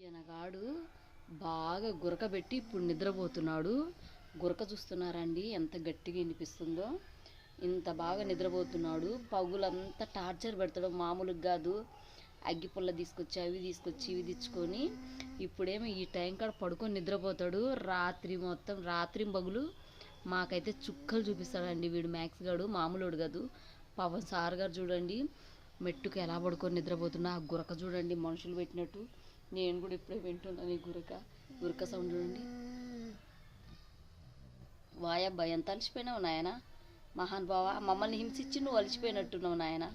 ఈయనగాడు బాగా గురకబెట్టి ఇప్పుడు నిద్రపోతున్నాడు. గురక చూస్తున్నారండి ఎంత గట్టిగా వినిపిస్తుందో. ఇంత బాగా నిద్రపోతున్నాడు. పగులంతా టార్చర్ పెడతాడు, మామూలుగా కాదు. అగ్గిపుల్ల తీసుకొచ్చి అవి తీసుకొచ్చి ఇవి తెచ్చుకొని ఇప్పుడేమో ఈ టైం కాడ పడుకొని నిద్రపోతాడు. రాత్రి మొత్తం రాత్రి పగులు మాకైతే చుక్కలు చూపిస్తాడండి వీడు. మ్యాక్స్ గాడు మామూలుడు కాదు. పవన్ సార్ గారు చూడండి మెట్టుకు ఎలా పడుకొని నిద్రపోతున్నా. ఆ గురక చూడండి మనుషులు పెట్టినట్టు. నేను కూడా ఇప్పుడే వింటున్నాను ఈ గురక సౌండ్ చూడండి. వాయబ్బా ఎంత అలసిపోయినావు నాయన. మహాన్ బావా మమ్మల్ని హింసించి నువ్వు అలసిపోయినట్టున్నావు నాయన.